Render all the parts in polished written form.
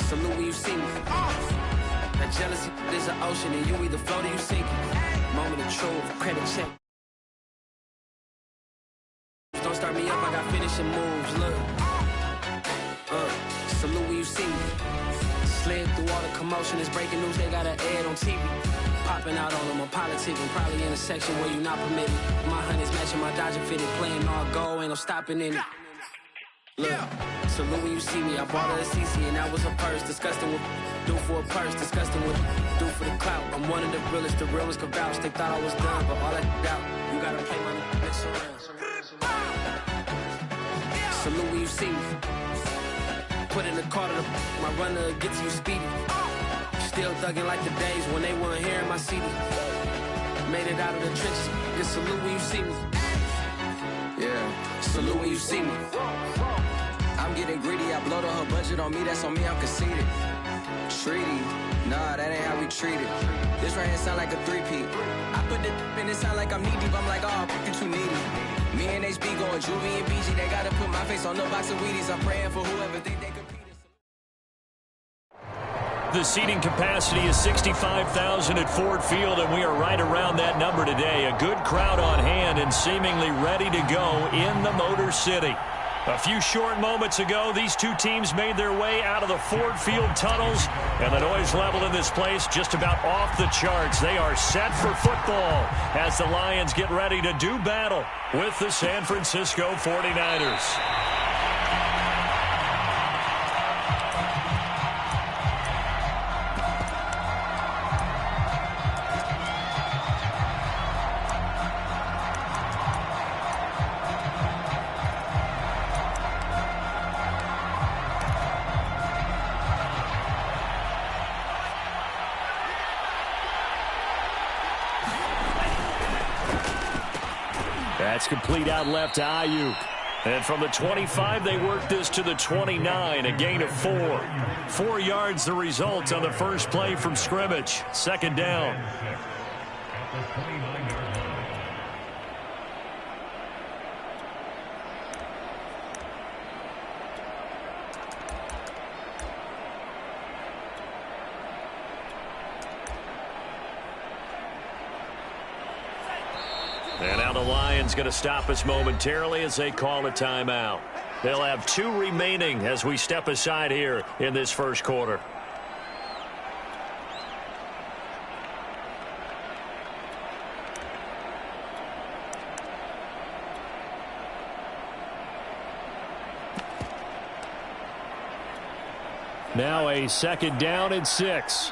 Salute when you see me. That jealousy is an ocean, and you either float or you sink it. Moment of truth, credit check. Don't start me up, I got finishing moves, look. Salute when you see me. Slid through all the commotion, it's breaking news, they got an ad on TV. Popping out on them, I'm politicking, probably in a section where you not permitted. My honey's matching my Dodger fitted, playing all gold, ain't no stopping in it. Look, salute when you see me, I bought her a CC and that was her purse. Disgusting with do for a purse, disgusting with do for the clout. I'm one of the realest, the realest could vouch. They thought I was done, but all that out, you gotta play my next around. Salute when you see me. Put in the car to my runner gets you speedy. Still thugging like the days when they weren't hearing my CD. Made it out of the trenches. Just salute when you see me. Yeah, salute when you see me. I'm getting greedy. I blowed her budget on me. That's on me. I'm conceited. Treaty. Nah, that ain't how we treat it. This right here sound like a three-peat. I put the in it sound like I'm knee deep. I'm like, oh, you too needy. Me and HB going Juvie and BG. They gotta put my face on no box of Wheaties. I'm praying for whoever think they compete. The seating capacity is 65,000 at Ford Field, and we are right around that number today. A good crowd on hand and seemingly ready to go in the Motor City. A few short moments ago, these two teams made their way out of the Ford Field tunnels, and the noise level in this place just about off the charts. They are set for football as the Lions get ready to do battle with the San Francisco 49ers. That's complete out left to Ayuk. And from the 25, they work this to the 29, a gain of 4. 4 yards the result on the first play from scrimmage. Second down. And now the Lions going to stop us momentarily as they call a timeout. They'll have 2 remaining as we step aside here in this first quarter. Now a second down and 6.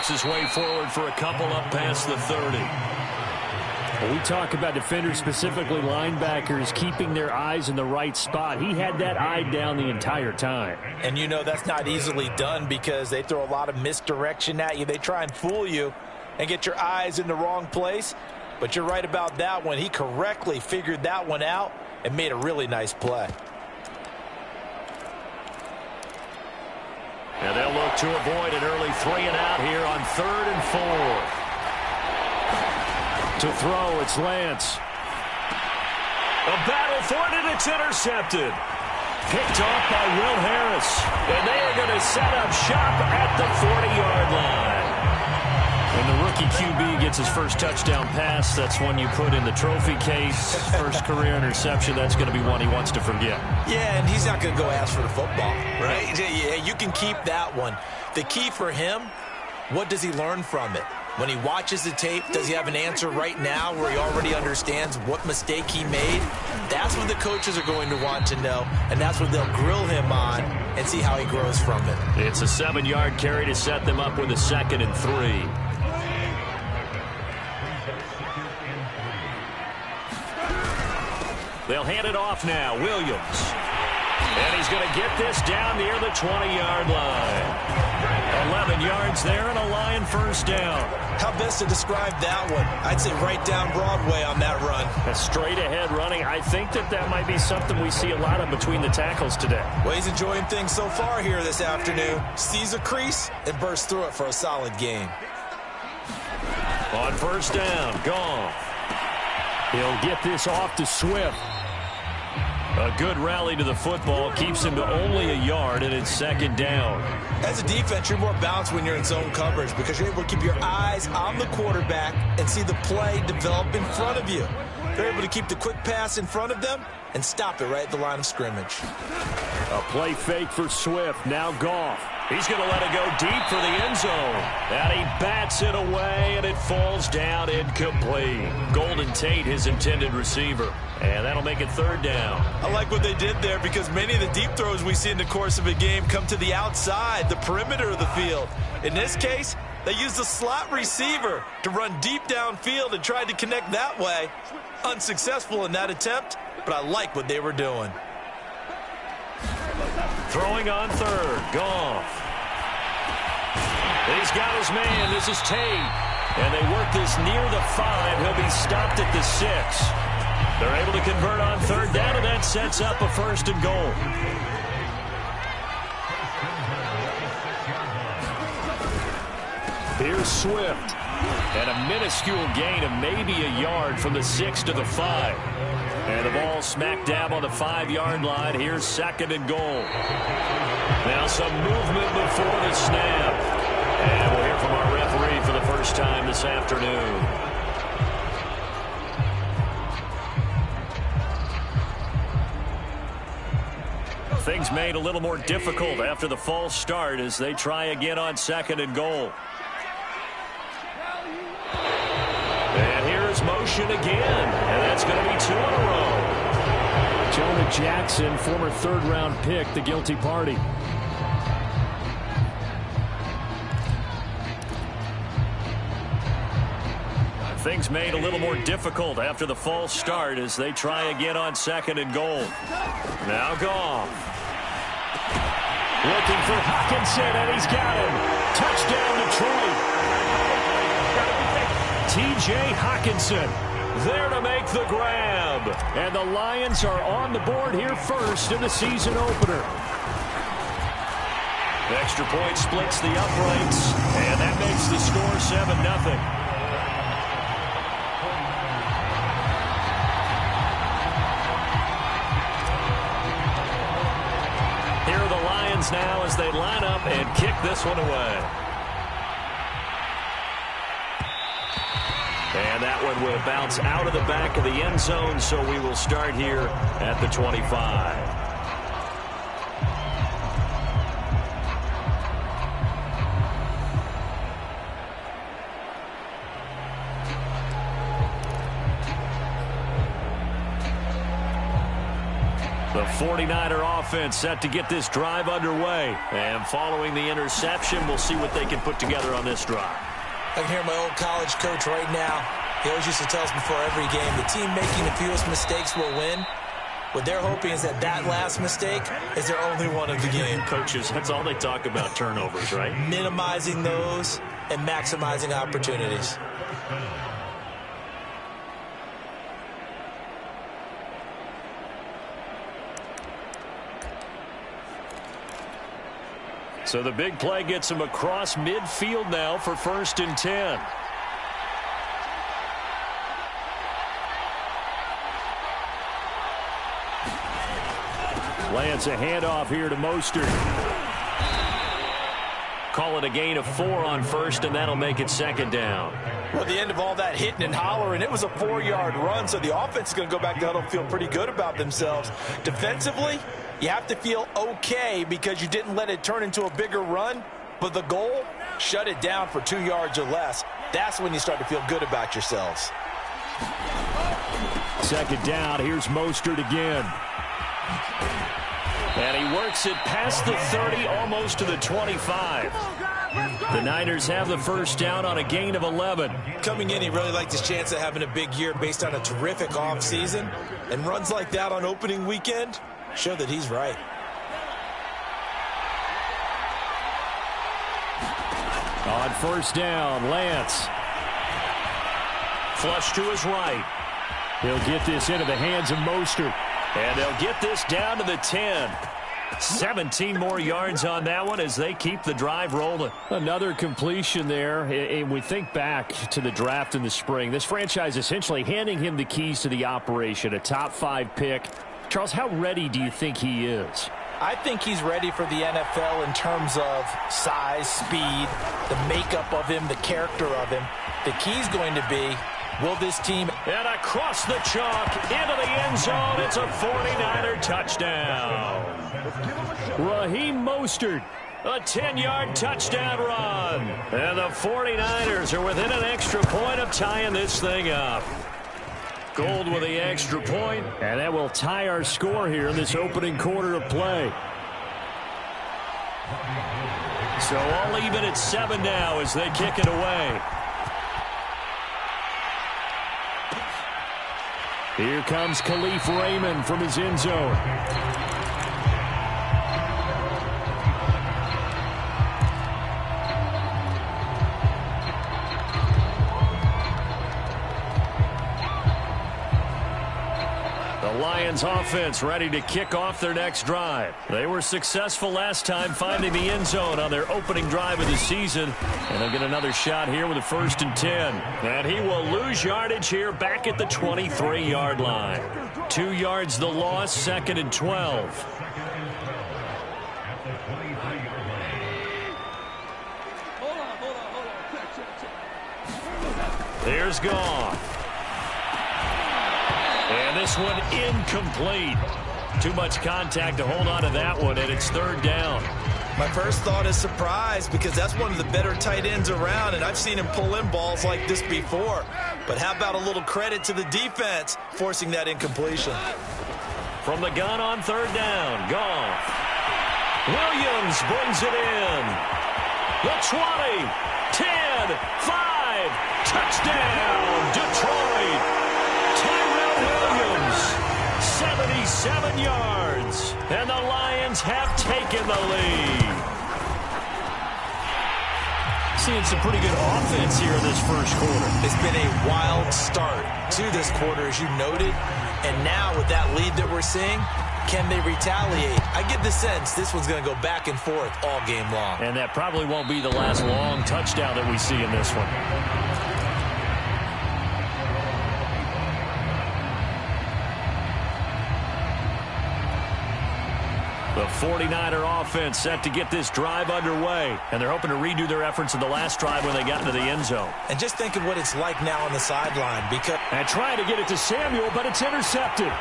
His way forward for a couple up past the 30. Well, we talk about defenders, specifically linebackers, keeping their eyes in the right spot. He had that eye down the entire time. And you know that's not easily done because they throw a lot of misdirection at you. They try and fool you and get your eyes in the wrong place. But you're right about that one. He correctly figured that one out and made a really nice play. And they'll look to avoid an early 3 and out here on 3rd and 4. To throw, it's Lance. A battle for it, and it's intercepted. Picked off by Will Harris. And they are going to set up shop at the 40-yard line. When the rookie QB gets his first touchdown pass, that's one you put in the trophy case. First career interception, that's going to be one he wants to forget. Yeah, and he's not going to go ask for the football, right? Yeah, you can keep that one. The key for him, what does he learn from it? When he watches the tape, does he have an answer right now where he already understands what mistake he made? That's what the coaches are going to want to know, and that's what they'll grill him on and see how he grows from it. It's a 7-yard carry to set them up with a 2nd and 3. They'll hand it off now. Williams. And he's going to get this down near the 20-yard line. 11 yards there and a Lion first down. How best to describe that one? I'd say right down Broadway on that run. A straight-ahead running. I think that might be something we see a lot of between the tackles today. Well, he's enjoying things so far here this afternoon. Sees a crease and bursts through it for a solid gain. On first down, Goff. He'll get this off to Swift. A good rally to the football keeps him to only a yard, and it's second down. As a defense, you're more balanced when you're in zone coverage because you're able to keep your eyes on the quarterback and see the play develop in front of you. They're able to keep the quick pass in front of them and stop it right at the line of scrimmage. A play fake for Swift. Now Goff. He's going to let it go deep for the end zone. And he bats it away, and it falls down incomplete. Golden Tate, his intended receiver. And that'll make it third down. I like what they did there because many of the deep throws we see in the course of a game come to the outside, the perimeter of the field. In this case, they used a slot receiver to run deep downfield and tried to connect that way. Unsuccessful in that attempt, but I like what they were doing. Throwing on third, Goff. He's got his man. This is Tate. And they work this near the 5. He'll be stopped at the 6. They're able to convert on third down, and that sets up a first and goal. Here's Swift. And a minuscule gain of maybe a yard from the 6 to the 5. And the ball smack dab on the 5-yard line. Here's second and goal. Now some movement before the snap. And we'll hear from our referee for the first time this afternoon. Things made a little more difficult after the false start as they try again on second and goal. And here's motion again. And that's going to be 2 in a row. Jonah Jackson, former third-round pick, the guilty party. Things made a little more difficult after the false start as they try again on second and goal. Now Goff. Looking for Hockenson, and he's got him. Touchdown, Detroit. T.J. Hockenson there to make the grab. And the Lions are on the board here first in the season opener. Extra point splits the uprights, and that makes the score 7-0. Here are the Lions now as they line up and kick this one away. And that one will bounce out of the back of the end zone, so we will start here at the 25. The 49er offense set to get this drive underway. And following the interception, we'll see what they can put together on this drive. I can hear my old college coach right now. He always used to tell us before every game, the team making the fewest mistakes will win. What they're hoping is that that last mistake is their only one of the game. Coaches, that's all they talk about, turnovers, right? Minimizing those and maximizing opportunities. So the big play gets him across midfield now for 1st and 10. Lance, a handoff here to Mostert. Call it a gain of 4 on first, and that'll make it second down. Well, at the end of all that hitting and hollering, it was a 4-yard run, so the offense is going to go back to huddle and feel pretty good about themselves. Defensively, you have to feel okay because you didn't let it turn into a bigger run, but the goal, shut it down for 2 yards or less. That's when you start to feel good about yourselves. Second down, here's Mostert again. And he works it past the 30, almost to the 25. The Niners have the first down on a gain of 11. Coming in, he really liked his chance of having a big year based on a terrific offseason. And runs like that on opening weekend show that he's right. On first down, Lance. Flush to his right. He'll get this into the hands of Mostert. And they'll get this down to the 10. 17 more yards on that one as they keep the drive rolling. Another completion there. And we think back to the draft in the spring. This franchise essentially handing him the keys to the operation, a top 5 pick. Charles, how ready do you think he is? I think he's ready for the NFL in terms of size, speed, the makeup of him, the character of him. The key's going to be, will this team... And across the chalk, into the end zone, it's a 49er touchdown. Raheem Mostert. A 10-yard touchdown run. And the 49ers are within an extra point of tying this thing up. Gold with the extra point. And that will tie our score here in this opening quarter of play. So all even at 7 now as they kick it away. Here comes Khalif Raymond from his end zone. Lions offense ready to kick off their next drive. They were successful last time finding the end zone on their opening drive of the season. And they'll get another shot here with a 1st and 10. And he will lose yardage here back at the 23-yard line. 2 yards the loss, 2nd and 12. Here's Goff. And this one incomplete. Too much contact to hold on to that one, and it's 3rd down. My first thought is surprise because that's one of the better tight ends around, and I've seen him pull in balls like this before. But how about a little credit to the defense forcing that incompletion? From the gun on 3rd down, Goff. Williams brings it in. The 20, 10, 5, touchdown, Detroit. 77 yards, and the Lions have taken the lead. Seeing some pretty good offense here in this first quarter. It's been a wild start to this quarter, as you noted, and now with that lead that we're seeing, can they retaliate? I get the sense this one's going to go back and forth all game long. And that probably won't be the last long touchdown that we see in this one. The 49er offense set to get this drive underway, and they're hoping to redo their efforts in the last drive when they got into the end zone. And just think of what it's like now on the sideline. Because and trying to get it to Samuel, but it's intercepted.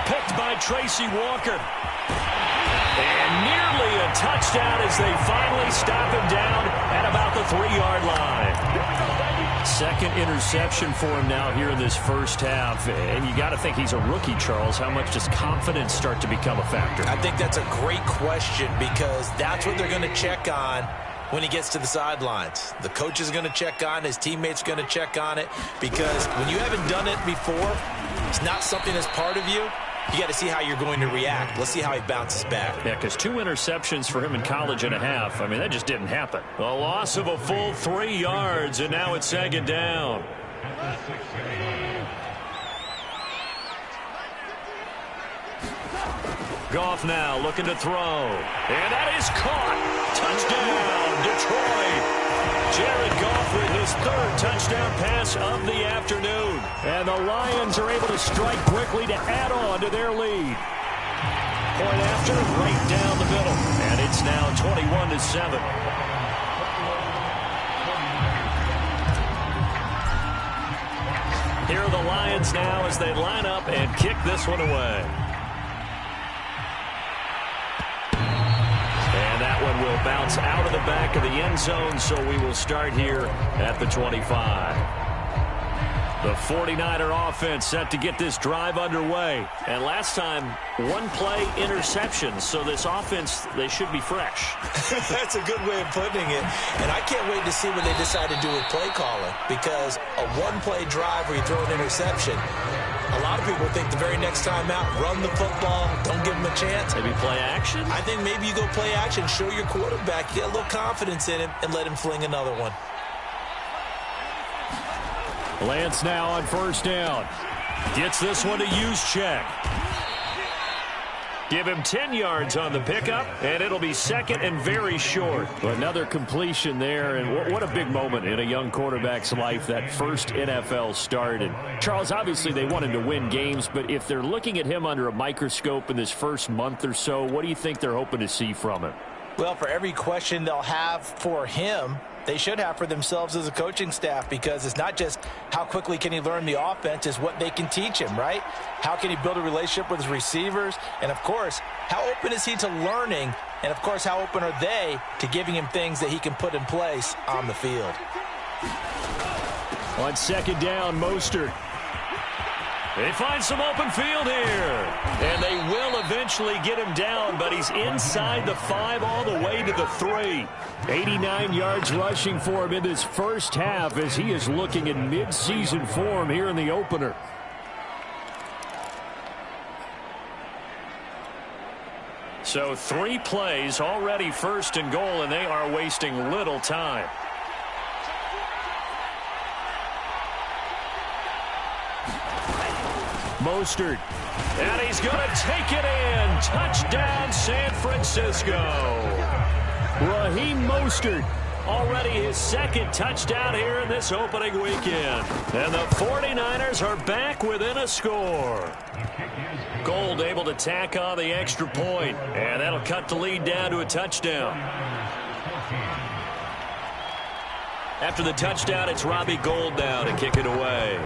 Picked by Tracy Walker. And nearly a touchdown as they finally stop him down at about the 3-yard line. 2nd interception for him now here in this first half. And you got to think he's a rookie, Charles. How much does confidence start to become a factor? I think that's a great question because that's what they're going to check on when he gets to the sidelines. The coach is going to check on, his teammates are going to check on it, because when you haven't done it before, it's not something that's part of you. You got to see how you're going to react. Let's see how he bounces back. Yeah, because 2 interceptions for him in college and a half. I mean, that just didn't happen. A loss of a full 3 yards, and now it's 2nd down. Goff now looking to throw. And that is caught. Touchdown, Detroit. Jared Goff with his 3rd touchdown pass of the afternoon. And the Lions are able to strike quickly to add on to their lead. Point after, right down the middle. And it's now 21-7. Here are the Lions now as they line up and kick this one away. That one will bounce out of the back of the end zone, so we will start here at the 25. The 49er offense set to get this drive underway. And last time, 1-play interception, so this offense, they should be fresh. That's a good way of putting it. And I can't wait to see what they decide to do with play calling, because a 1-play drive where you throw an interception, a lot of people think the very next time out, run the football, don't give them a chance. Maybe play action? I think maybe you go play action, show your quarterback, get a little confidence in him, and let him fling another one. Lance now on 1st down. Gets this one to Juszczyk. Give him 10 yards on the pickup, and it'll be second and very short. Another completion there, and what a big moment in a young quarterback's life, that first NFL start. And Charles, obviously they want him to win games, but if they're looking at him under a microscope in this first month or so, what do you think they're hoping to see from him? Well, for every question they'll have for him, they should have for themselves as a coaching staff, because it's not just how quickly can he learn the offense, it's what they can teach him, right? How can he build a relationship with his receivers? And, of course, how open is he to learning? And, of course, how open are they to giving him things that he can put in place on the field? On second down, Mostert. They find some open field here. And they will eventually get him down, but he's inside the 5 all the way to the 3. 89 yards rushing for him in this first half as he is looking in mid-season form here in the opener. So 3 plays, already first and goal, and they are wasting little time. Mostert, and he's going to take it in. Touchdown, San Francisco. Raheem Mostert, already his second touchdown here in this opening weekend. And the 49ers are back within a score. Gold able to tack on the extra point, and that'll cut the lead down to a touchdown. After the touchdown, it's Robbie Gould now to kick it away.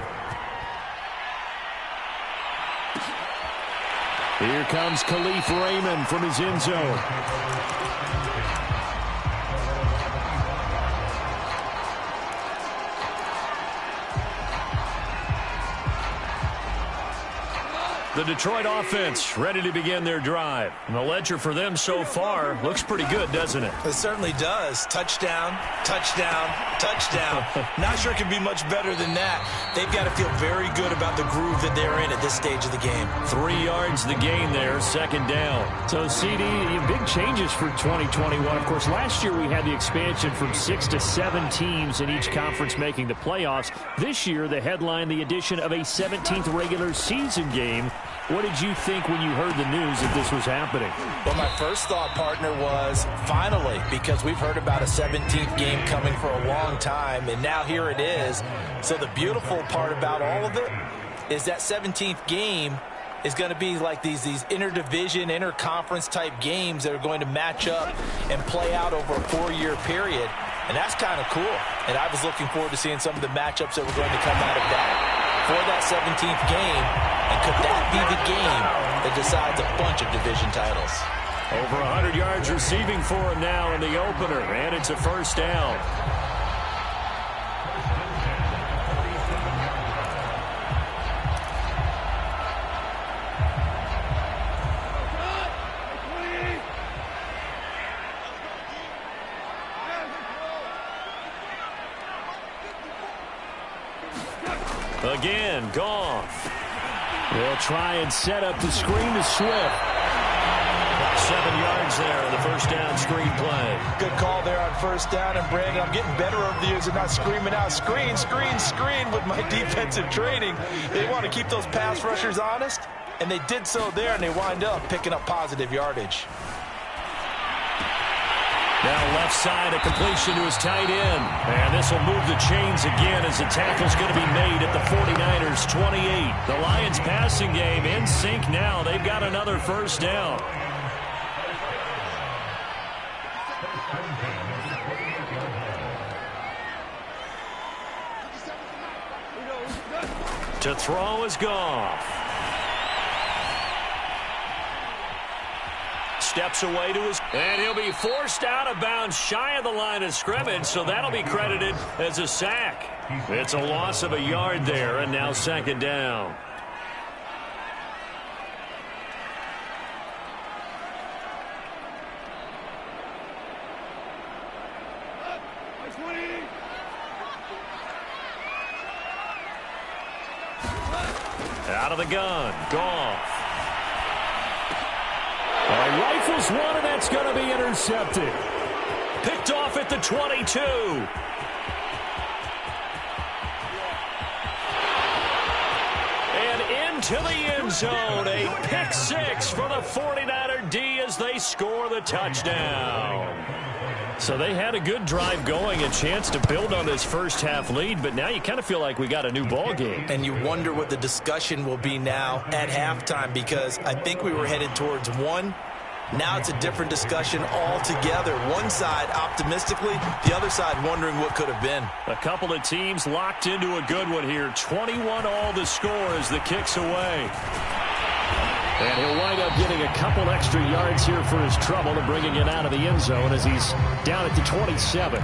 Here comes Khalif Raymond from his end zone. The Detroit offense ready to begin their drive. And the ledger for them so far looks pretty good, doesn't it? It certainly does. Touchdown, touchdown, touchdown. Not sure it can be much better than that. They've got to feel very good about the groove that they're in at this stage of the game. 3 yards the gain there, second down. So, CD, big changes for 2021. Of course, last year we had the expansion from 6 to 7 teams in each conference making the playoffs. This year, the headline, the addition of a 17th regular season game. What did you think when you heard the news that this was happening? Well, my first thought, partner, was finally, because we've heard about a 17th game coming for a long time, and now here it is. So the beautiful part about all of it is that 17th game is going to be like these interdivision, interconference type games that are going to match up and play out over a 4-year period. And that's kind of cool. And I was looking forward to seeing some of the matchups that were going to come out of that for that 17th game. And could that be the game that decides a bunch of division titles? Over 100 yards receiving for him now in the opener, and it's a first down. Again, Goff. They'll try and set up the screen to Swift. 7 yards there on the first down screen play. Good call there on first down. And, Brandon, I'm getting better over the years of not screaming out, screen, screen, screen with my defensive training. They want to keep those pass rushers honest, and they did so there, and they wind up picking up positive yardage. Now left side, a completion to his tight end. And this will move the chains again as the tackle's going to be made at the 49ers' 28. The Lions passing game in sync now. They've got another first down. To throw is Goff. Steps away to his, and he'll be forced out of bounds shy of the line of scrimmage, so that'll be credited as a sack. It's a loss of a yard there, and now second down. Out of the gun, Goff. Rifles one, and that's going to be intercepted. Picked off at the 22. And into the end zone. A pick six for the 49er D as they score the touchdown. So they had a good drive going, a chance to build on this first half lead, but now you kind of feel like we got a new ball game. And you wonder what the discussion will be now at halftime, because I think we were headed towards one. Now it's a different discussion altogether. One side optimistically, the other side wondering what could have been. A couple of teams locked into a good one here. 21 all the score as the kick's away. And he'll wind up getting a couple extra yards here for his trouble and bringing it out of the end zone as he's down at the 27.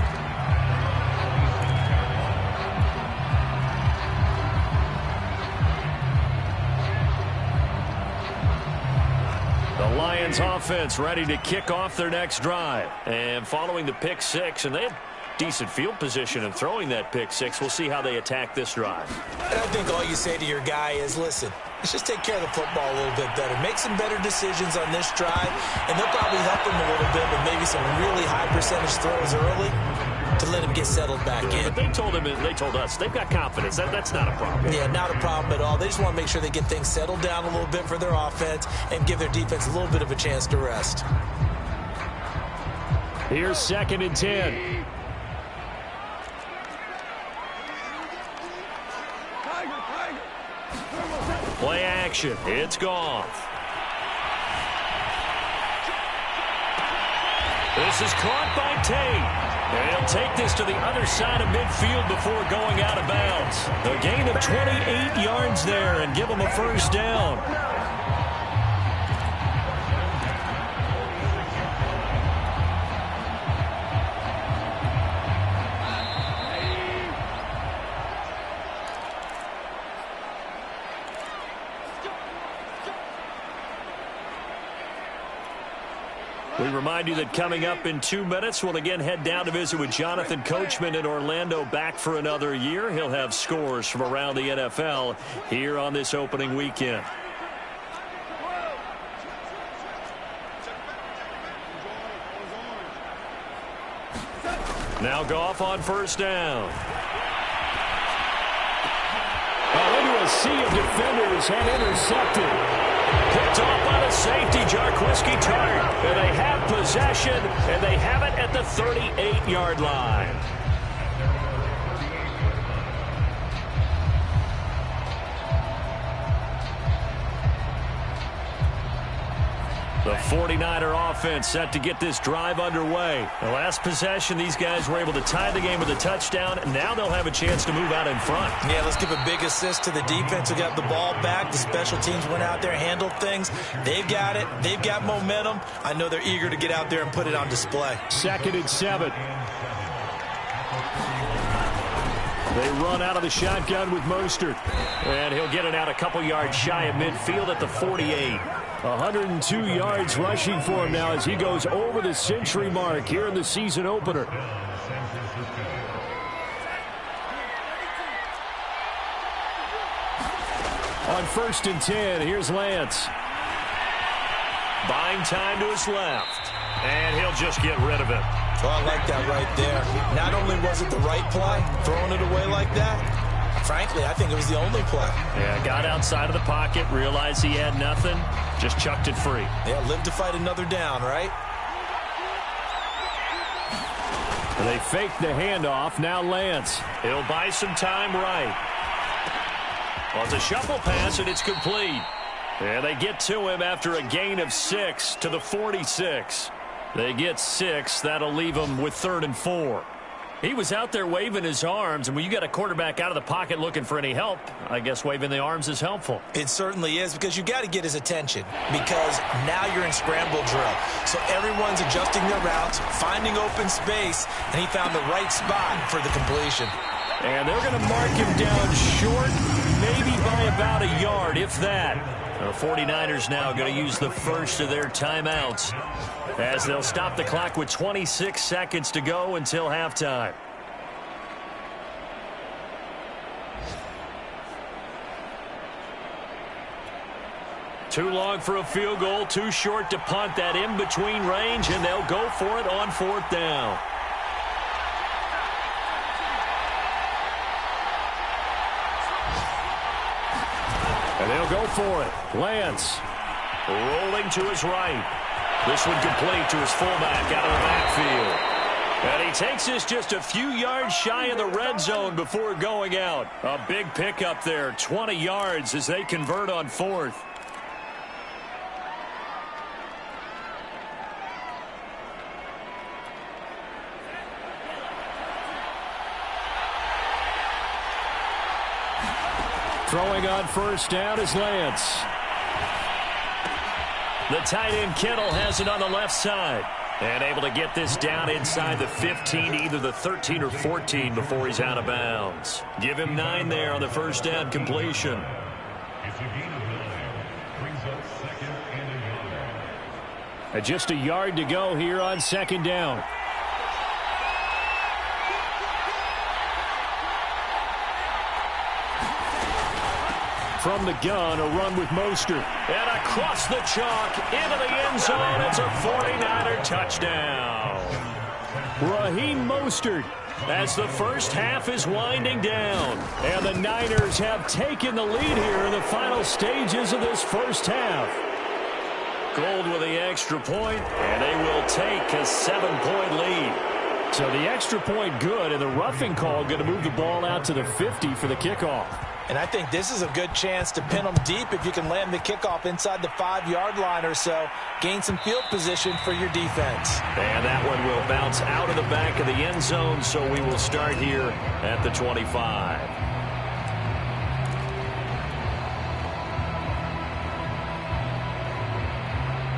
The Lions offense ready to kick off their next drive. And following the pick six, and they had decent field position in throwing that pick six. We'll see how they attack this drive. And I think all you say to your guy is, listen, let's just take care of the football a little bit better. Make some better decisions on this drive, and they'll probably help him a little bit with maybe some really high percentage throws early to let him get settled back in. But they told us they've got confidence. That's not a problem. Yeah, not a problem at all. They just want to make sure they get things settled down a little bit for their offense and give their defense a little bit of a chance to rest. Here's 2nd and 10. Play action. It's gone. This is caught by Tate. And he'll take this to the other side of midfield before going out of bounds. A gain of 28 yards there and give him a first down. We remind you that coming up in 2 minutes, we'll again head down to visit with Jonathan Coachman in Orlando, back for another year. He'll have scores from around the NFL here on this opening weekend. Now Goff on first down. Into a sea of defenders and intercepted. Picked off by the safety, Jarquiski Tartt. And they have possession, and they have it at the 38-yard line. The 49er offense set to get this drive underway. The last possession, these guys were able to tie the game with a touchdown, and now they'll have a chance to move out in front. Yeah, let's give a big assist to the defense who got the ball back. The special teams went out there, handled things. They've got it. They've got momentum. I know they're eager to get out there and put it on display. 2nd and 7. They run out of the shotgun with Mostert. And he'll get it out a couple yards shy of midfield at the 48. 102 yards rushing for him now as he goes over the century mark here in the season opener. On 1st and 10, here's Lance. Buying time to his left. And he'll just get rid of it. Oh, I like that right there. Not only was it the right play, throwing it away like that, frankly, I think it was the only play. Yeah, got outside of the pocket, realized he had nothing, just chucked it free. Yeah, live to fight another down, right? And they fake the handoff. Now Lance. He'll buy some time right. Well, it's a shuffle pass, and it's complete. And they get to him after a gain of 6 to the 46. They get 6. That'll leave them with 3rd and 4. He was out there waving his arms, and when you got a quarterback out of the pocket looking for any help, I guess waving the arms is helpful. It certainly is, because you got to get his attention, because now you're in scramble drill. So everyone's adjusting their routes, finding open space, and he found the right spot for the completion. And they're going to mark him down short, maybe by about a yard, if that. The 49ers now going to use the first of their timeouts as they'll stop the clock with 26 seconds to go until halftime. Too long for a field goal, too short to punt. That in-between range, and they'll go for it on 4th down. And they'll go for it. Lance rolling to his right. This one complete to his fullback out of the backfield. And he takes this just a few yards shy of the red zone before going out. A big pickup there, 20 yards as they convert on 4th. Throwing on first down is Lance. The tight end Kittle has it on the left side. And able to get this down inside the 15, either the 13 or 14 before he's out of bounds. Give him 9 there on the first down completion. And just a yard to go here on second down. From the gun, a run with Mostert. And across the chalk, into the end zone. It's a 49er touchdown. Raheem Mostert as the first half is winding down. And the Niners have taken the lead here in the final stages of this first half. Gold with the extra point, and they will take a 7-point lead. So the extra point good, and the roughing call going to move the ball out to the 50 for the kickoff. And I think this is a good chance to pin them deep if you can land the kickoff inside the 5-yard line or so. Gain some field position for your defense. And that one will bounce out of the back of the end zone, so we will start here at the 25.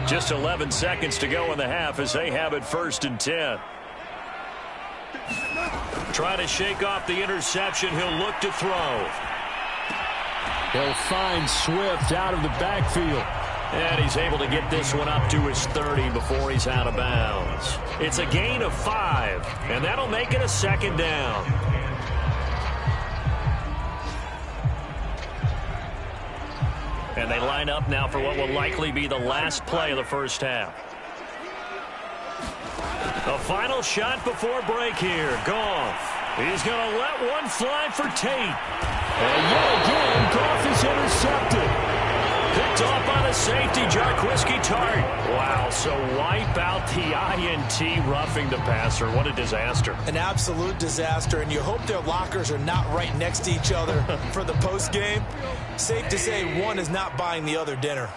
Just 11 seconds to go in the half as they have it 1st and 10. Trying to shake off the interception. He'll look to throw. He'll find Swift out of the backfield. And he's able to get this one up to his 30 before he's out of bounds. It's a gain of 5, and that'll make it a second down. And they line up now for what will likely be the last play of the first half. The final shot before break here. Goff. He's going to let one fly for Tate. And yet again, Goff is intercepted. Picked off by the safety, Jarquiski Tart. Wow, so wipe out the INT roughing the passer. What a disaster. An absolute disaster, and you hope their lockers are not right next to each other for the postgame. Safe to say one is not buying the other dinner.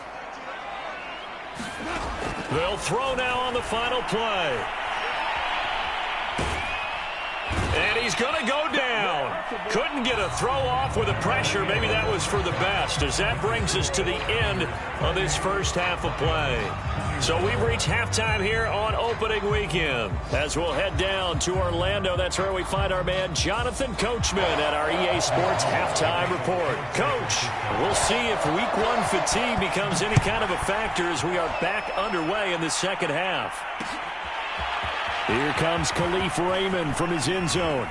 They'll throw now on the final play. And he's going to go down. Couldn't get a throw off with the pressure. Maybe that was for the best, as that brings us to the end of this first half of play. So we've reached halftime here on opening weekend. As we'll head down to Orlando, that's where we find our man Jonathan Coachman at our EA Sports Halftime Report. Coach, we'll see if Week 1 fatigue becomes any kind of a factor as we are back underway in the second half. Here comes Khalif Raymond from his end zone.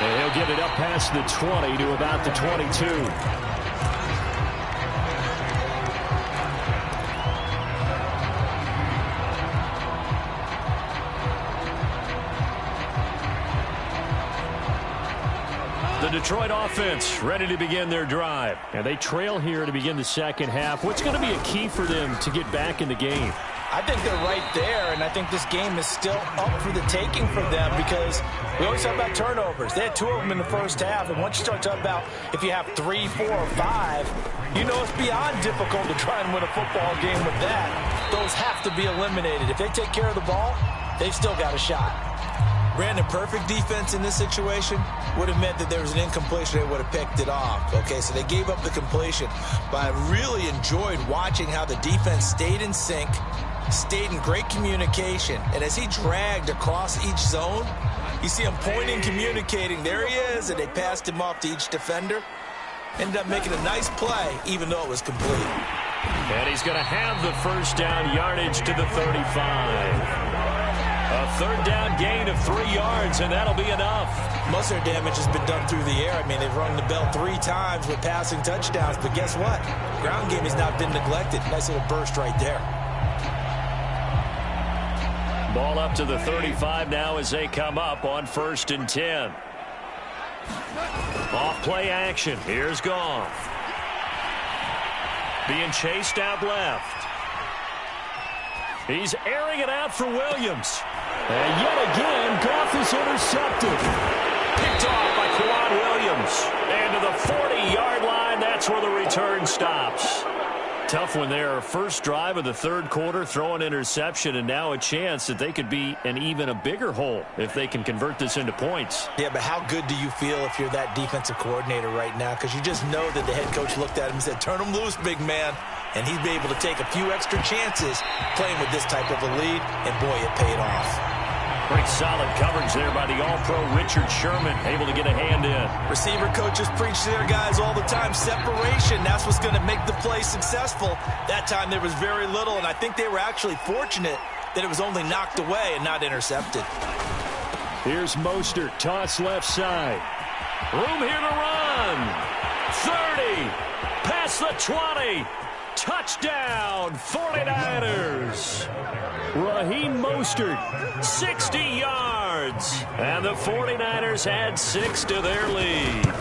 And he'll get it up past the 20 to about the 22. The Detroit offense ready to begin their drive. And they trail here to begin the second half. What's going to be a key for them to get back in the game? I think they're right there, and I think this game is still up for the taking for them because we always talk about turnovers. They had 2 of them in the first half, and once you start talking about if you have 3, 4, or 5, you know it's beyond difficult to try and win a football game with that. Those have to be eliminated. If they take care of the ball, they've still got a shot. Brandon, perfect defense in this situation would have meant that there was an incompletion. They would have picked it off. Okay, so they gave up the completion. But I really enjoyed watching how the defense stayed in sync, stayed in great communication. And as he dragged across each zone, you see him pointing, communicating. There he is, and they passed him off to each defender. Ended up making a nice play, even though it was complete. And he's going to have the first down yardage to the 35. A third down gain of 3 yards, and that'll be enough. Most of their damage has been done through the air. I mean, they've rung the bell 3 times with passing touchdowns, but guess what? Ground game has not been neglected. Nice little burst right there. Ball up to the 35 now as they come up on 1st and 10. Off play action. Here's Goff. Being chased out left. He's airing it out for Williams. And yet again, Goff is intercepted. Picked off by Quan Williams. And to the 40-yard line, that's where the return stops. Tough one there. First drive of the third quarter, throw an interception, and now a chance that they could be in even a bigger hole if they can convert this into points. Yeah, but how good do you feel if you're that defensive coordinator right now? Because you just know that the head coach looked at him and said, turn him loose, big man. And he'd be able to take a few extra chances playing with this type of a lead, and boy, it paid off. Great solid coverage there by the All-Pro Richard Sherman, able to get a hand in. Receiver coaches preach to their guys all the time, separation. That's what's going to make the play successful. That time there was very little, and I think they were actually fortunate that it was only knocked away and not intercepted. Here's Mostert, toss left side. Room here to run. 30, past the 20. Touchdown, 49ers. Raheem Mostert, 60 yards. And the 49ers add 6 to their lead.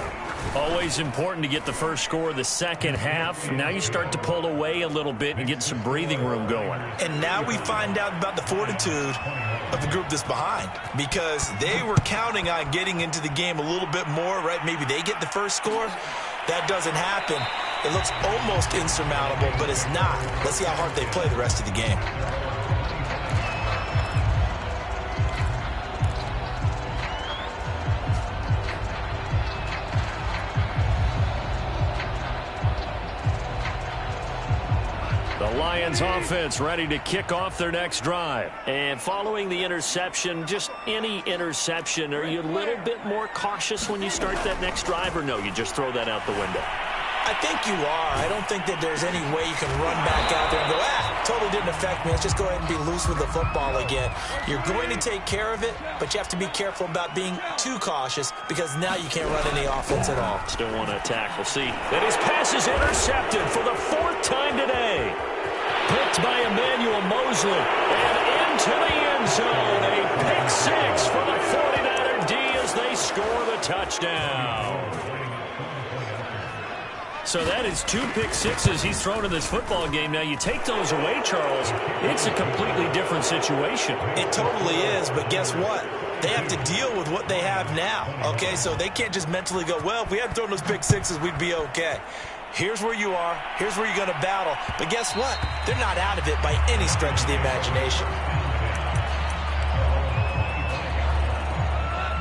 Always important to get the first score of the second half. Now you start to pull away a little bit and get some breathing room going. And now we find out about the fortitude of the group that's behind, because they were counting on getting into the game a little bit more, right? Maybe they get the first score. That doesn't happen. It looks almost insurmountable, but it's not. Let's see how hard they play the rest of the game. The Lions offense ready to kick off their next drive. And following the interception, just any interception, are you a little bit more cautious when you start that next drive, or no, you just throw that out the window? I think you are. I don't think that there's any way you can run back out there and go, totally didn't affect me. Let's just go ahead and be loose with the football again. You're going to take care of it, but you have to be careful about being too cautious, because now you can't run any offense at all. Still want to attack. We'll see. And his pass is intercepted for the 4th time today. Picked by Emmanuel Mosley. And into the end zone. A pick 6 for the 49er D as they score the touchdown. So that is 2 pick sixes he's thrown in this football game. Now, you take those away, Charles, it's a completely different situation. It totally is, but guess what? They have to deal with what they have now, okay? So they can't just mentally go, well, if we hadn't thrown those pick sixes, we'd be okay. Here's where you are. Here's where you're going to battle. But guess what? They're not out of it by any stretch of the imagination.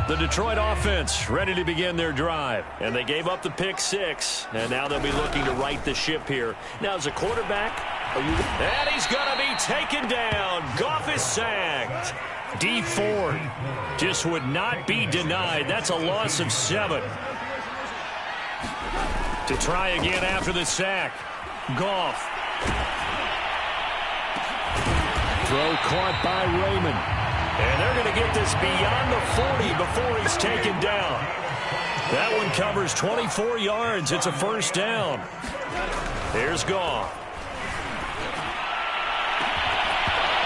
The Detroit offense ready to begin their drive. And they gave up the pick 6. And now they'll be looking to right the ship here. Now, as a quarterback, and he's going to be taken down. Goff is sacked. D Ford just would not be denied. That's a loss of 7. To try again after the sack. Goff. Throw caught by Raymond. And they're going to get this beyond the 40 before he's taken down. That one covers 24 yards. It's a first down. Here's Goff.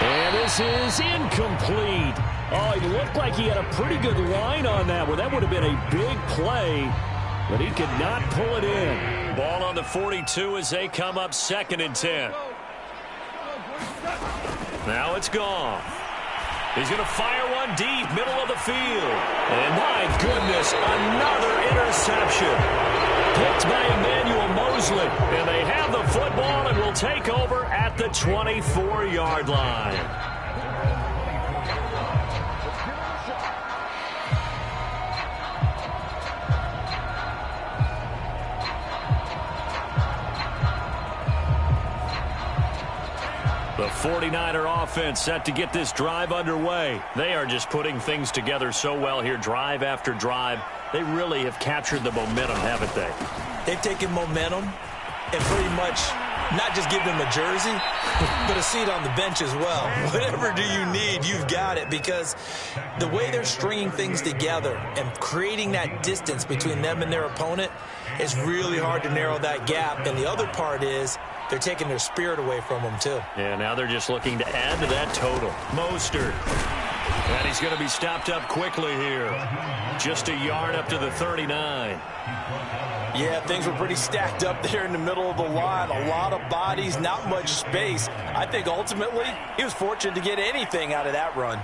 And this is incomplete. Oh, he looked like he had a pretty good line on that one. That would have been a big play, but he could not pull it in. Ball on the 42 as they come up 2nd and 10. Now it's Goff. He's going to fire one deep, middle of the field. And my goodness, another interception. Picked by Emmanuel Mosley. And they have the football and will take over at the 24-yard line. The 49er offense set to get this drive underway. They are just putting things together so well here, drive after drive. They really have captured the momentum, haven't they? They've taken momentum and pretty much not just give them a jersey, but a seat on the bench as well. Whatever do you need, you've got it, because the way they're stringing things together and creating that distance between them and their opponent is really hard to narrow that gap. And the other part is they're taking their spirit away from them, too. Yeah, now they're just looking to add to that total. Mostert. And he's going to be stopped up quickly here. Just a yard up to the 39. Yeah, things were pretty stacked up there in the middle of the line. A lot of bodies, not much space. I think ultimately he was fortunate to get anything out of that run.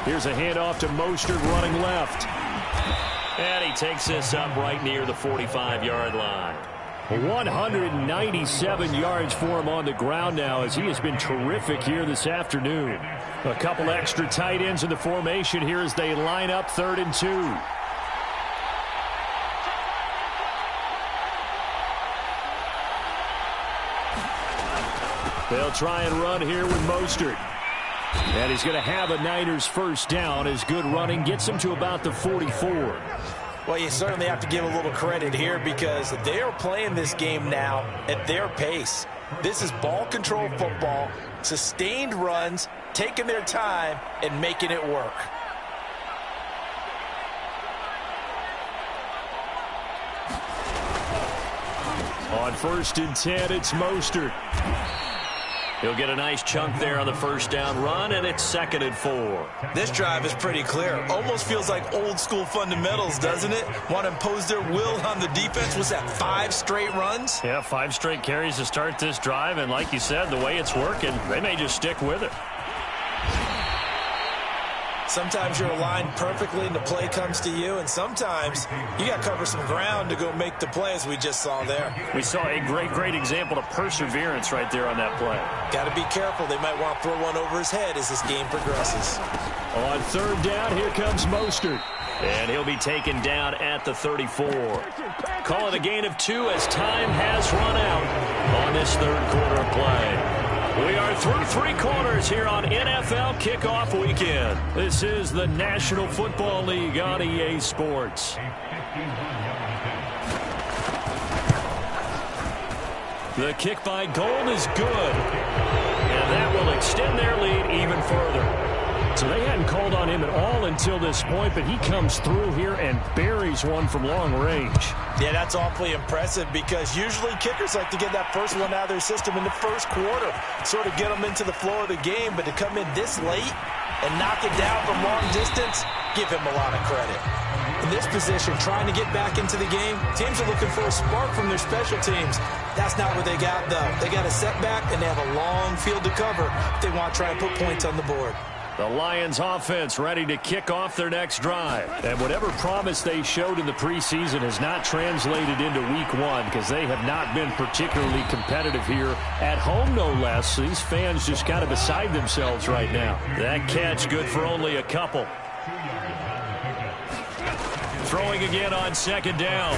Here's a handoff to Mostert running left. And he takes this up right near the 45-yard line. 197 yards for him on the ground now, as he has been terrific here this afternoon. A couple extra tight ends in the formation here as they line up 3rd and 2. They'll try and run here with Mostert. And he's going to have a Niners first down as good running gets him to about the 44. Well, you certainly have to give a little credit here because they are playing this game now at their pace. This is ball control football, sustained runs, taking their time and making it work. On 1st and 10, it's Mostert. He'll get a nice chunk there on the first down run, and it's 2nd and 4. This drive is pretty clear. Almost feels like old school fundamentals, doesn't it? Want to impose their will on the defense. Was that 5 straight runs? Yeah, 5 straight carries to start this drive, and like you said, the way it's working, they may just stick with it. Sometimes you're aligned perfectly and the play comes to you, and sometimes you got to cover some ground to go make the play, as we just saw there. We saw a great example of perseverance right there on that play. Got to be careful. They might want to throw one over his head as this game progresses. On 3rd down, here comes Mostert. And he'll be taken down at the 34. Call it a gain of 2 as time has run out on this 3rd quarter of play. We are through 3 quarters here on NFL Kickoff Weekend. This is the National Football League on EA Sports. The kick by Gold is good. And that will extend their lead even further. So they hadn't called on him at all until this point, but he comes through here and buries one from long range. Yeah, that's awfully impressive because usually kickers like to get that first one out of their system in the first quarter, sort of get them into the flow of the game, but to come in this late and knock it down from long distance, give him a lot of credit. In this position, trying to get back into the game, teams are looking for a spark from their special teams. That's not what they got, though. They got a setback, and they have a long field to cover if they want to try and put points on the board. The Lions offense ready to kick off their next drive. And whatever promise they showed in the preseason has not translated into week 1 because they have not been particularly competitive here at home, no less. These fans just kind of beside themselves right now. That catch good for only a couple. Throwing again on 2nd down.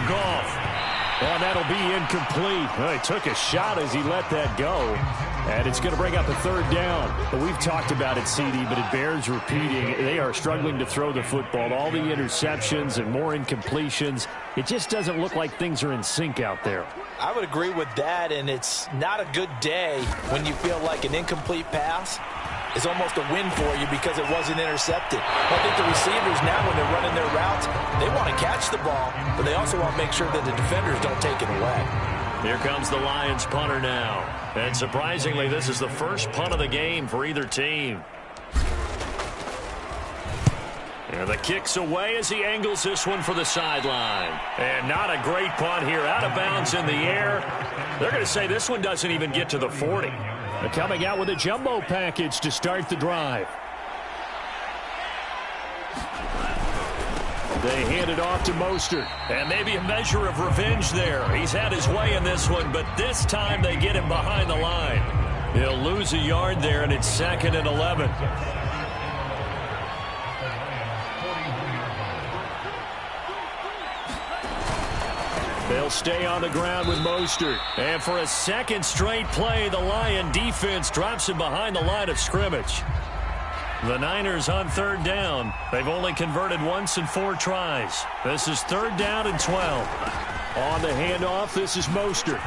Goff. And that'll be incomplete. Well, he took a shot as he let that go. And it's going to bring up a 3rd down. But we've talked about it, CD, but it bears repeating. They are struggling to throw the football. All the interceptions and more incompletions. It just doesn't look like things are in sync out there. I would agree with that, and it's not a good day when you feel like an incomplete pass is almost a win for you because it wasn't intercepted. I think the receivers now, when they're running their routes, they want to catch the ball, but they also want to make sure that the defenders don't take it away. Here comes the Lions punter now. And surprisingly, this is the first punt of the game for either team. And the kick's away as he angles this one for the sideline. And not a great punt here. Out of bounds in the air. They're going to say this one doesn't even get to the 40. They're coming out with a jumbo package to start the drive. They hand it off to Mostert. And maybe a measure of revenge there. He's had his way in this one, but this time they get him behind the line. He'll lose a yard there, and it's 2nd and 11. They'll stay on the ground with Mostert. And for a 2nd straight play, the Lion defense drops him behind the line of scrimmage. The Niners on 3rd down. They've only converted once in 4 tries. This is 3rd down and 12. On the handoff, this is Mostert.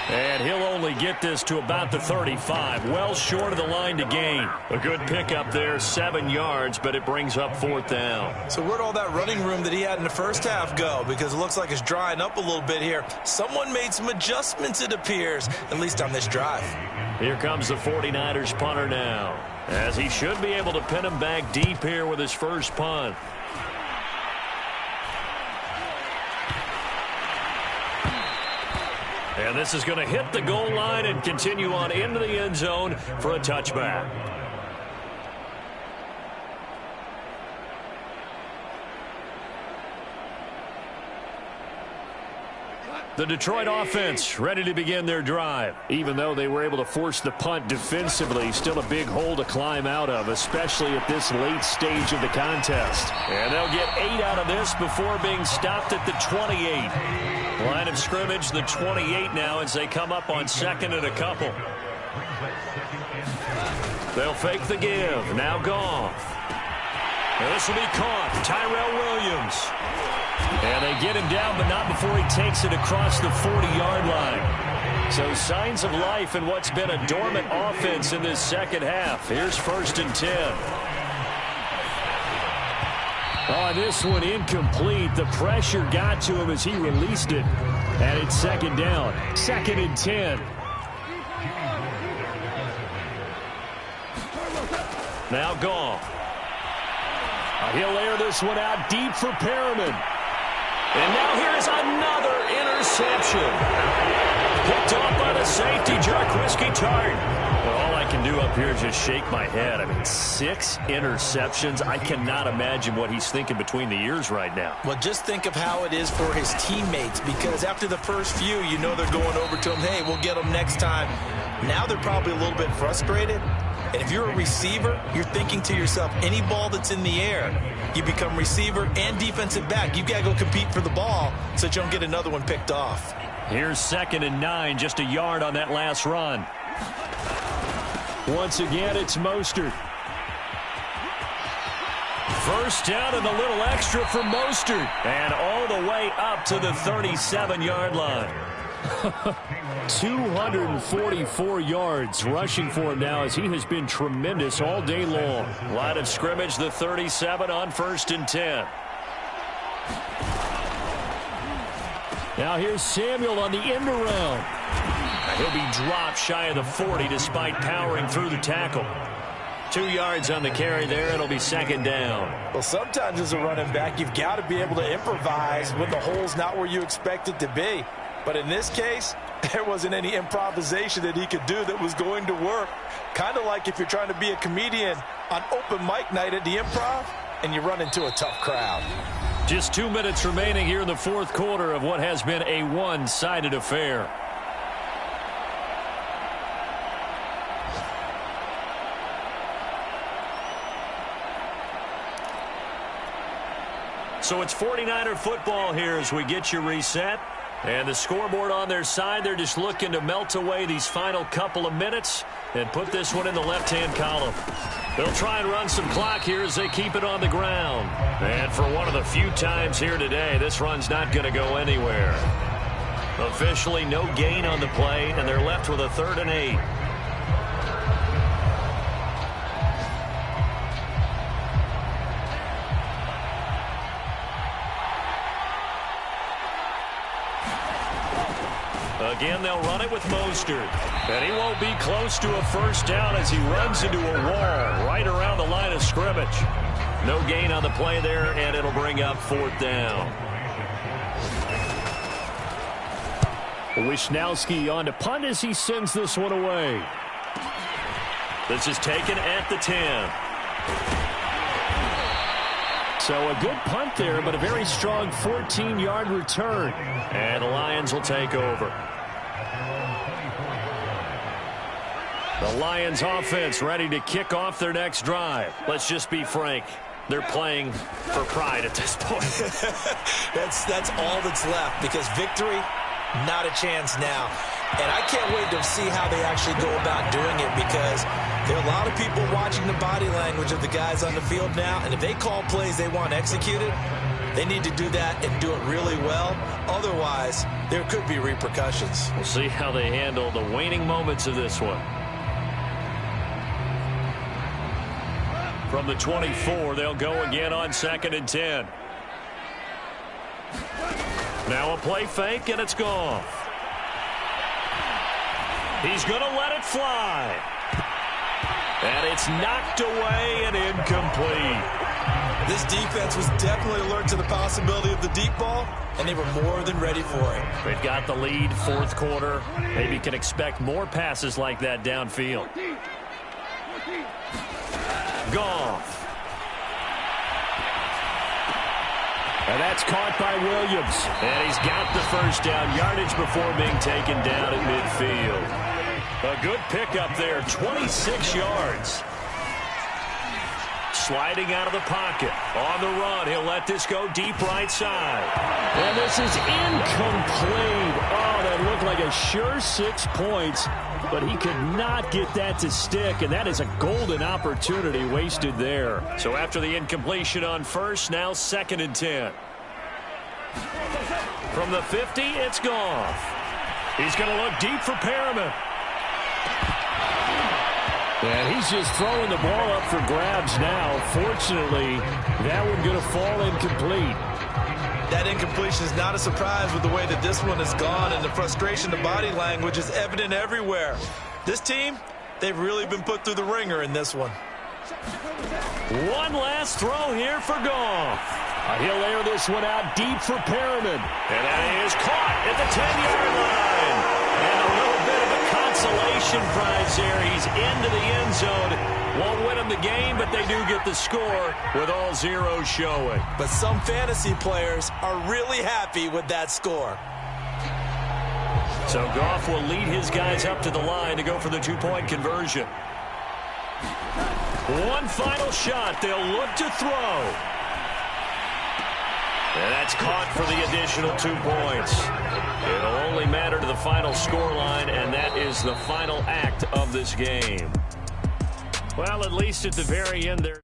And he'll only get this to about the 35, well short of the line to gain. A good pickup there, 7 yards, but it brings up 4th down. So where'd all that running room that he had in the first half go? Because it looks like it's drying up a little bit here. Someone made some adjustments, it appears, at least on this drive. Here comes the 49ers punter now, as he should be able to pin him back deep here with his first punt. And this is going to hit the goal line and continue on into the end zone for a touchback. The Detroit offense ready to begin their drive. Even though they were able to force the punt defensively, still a big hole to climb out of, especially at this late stage of the contest. And they'll get 8 out of this before being stopped at the 28. Line of scrimmage, the 28 now as they come up on 2nd and a couple. They'll fake the give. Now Goff. And this will be caught. Tyrell Williams. And they get him down, but not before he takes it across the 40-yard line. So signs of life in what's been a dormant offense in this second half. Here's 1st and 10. Oh, this one incomplete. The pressure got to him as he released it. And it's 2nd down. 2nd and 10. Now Goff. He'll air this one out deep for Perriman. And now here's another interception. Picked off by the safety, Jarquiski Tart. All I can do up here is just shake my head. I mean, 6 interceptions. I cannot imagine what he's thinking between the ears right now. Well, just think of how it is for his teammates, because after the first few, you know they're going over to him, hey, we'll get them next time. Now they're probably a little bit frustrated. And if you're a receiver, you're thinking to yourself, any ball that's in the air, you become receiver and defensive back. You've got to go compete for the ball so that you don't get another one picked off. Here's 2nd and 9, just a yard on that last run. Once again, it's Mostert. First down and a little extra for Mostert. And all the way up to the 37-yard line. 244 yards rushing for him now as he has been tremendous all day long. Line of scrimmage, the 37 on 1st and 10. Now here's Samuel on the end around. He'll be dropped shy of the 40 despite powering through the tackle. 2 yards on the carry there. It'll be 2nd down. Well, sometimes as a running back, you've got to be able to improvise when the hole's not where you expect it to be. But in this case, there wasn't any improvisation that he could do that was going to work. Kind of like if you're trying to be a comedian on open mic night at the Improv and you run into a tough crowd. Just 2 minutes remaining here in the 4th quarter of what has been a one-sided affair. So it's 49er football here as we get you reset. And the scoreboard on their side, they're just looking to melt away these final couple of minutes and put this one in the left-hand column. They'll try and run some clock here as they keep it on the ground. And for one of the few times here today, this run's not going to go anywhere. Officially no gain on the play, and they're left with a 3rd and 8. Again, they'll run it with Mostert. And he won't be close to a first down as he runs into a wall right around the line of scrimmage. No gain on the play there, and it'll bring up 4th down. Wisnowski on to punt as he sends this one away. This is taken at the 10. So a good punt there, but a very strong 14-yard return. And the Lions will take over. The Lions offense ready to kick off their next drive. Let's just be frank. They're playing for pride at this point. That's all that's left, because victory, not a chance now. And I can't wait to see how they actually go about doing it, because there are a lot of people watching the body language of the guys on the field now, and if they call plays they want executed, They need to do that and do it really well. Otherwise, there could be repercussions. We'll see how they handle the waning moments of this one. From the 24, they'll go again on 2nd and 10. Now a play fake, and it's gone. He's going to let it fly. And it's knocked away and incomplete. This defense was definitely alert to the possibility of the deep ball, and they were more than ready for it. They've got the lead, 4th quarter. Maybe can expect more passes like that downfield. Goff. And that's caught by Williams. And he's got the first down, yardage before being taken down at midfield. A good pickup there, 26 yards. Sliding out of the pocket. On the run, he'll let this go deep right side. And this is incomplete. Oh, that looked like a sure 6 points, but he could not get that to stick, and that is a golden opportunity wasted there. So after the incompletion on first, now 2nd and 10. From the 50, it's Goff. He's going to look deep for Perriman. And he's just throwing the ball up for grabs now. Fortunately, that one's going to fall incomplete. That incompletion is not a surprise with the way that this one has gone, and the frustration, the body language is evident everywhere. This team, they've really been put through the ringer in this one. One last throw here for Goff. He'll air this one out deep for Perriman. And that is caught at the 10-yard line. And a little bit of a consolation prize there. He's into the end zone. Won't win them the game, but they do get the score with all zeros showing. But some fantasy players are really happy with that score. So Goff will lead his guys up to the line to go for the 2-point conversion. One final shot. They'll look to throw. And that's caught for the additional 2 points. It'll only matter to the final scoreline, and that is the final act of this game. Well, at least at the very end there.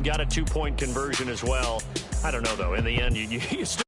Got a 2-point conversion as well. I don't know, though. In the end, you still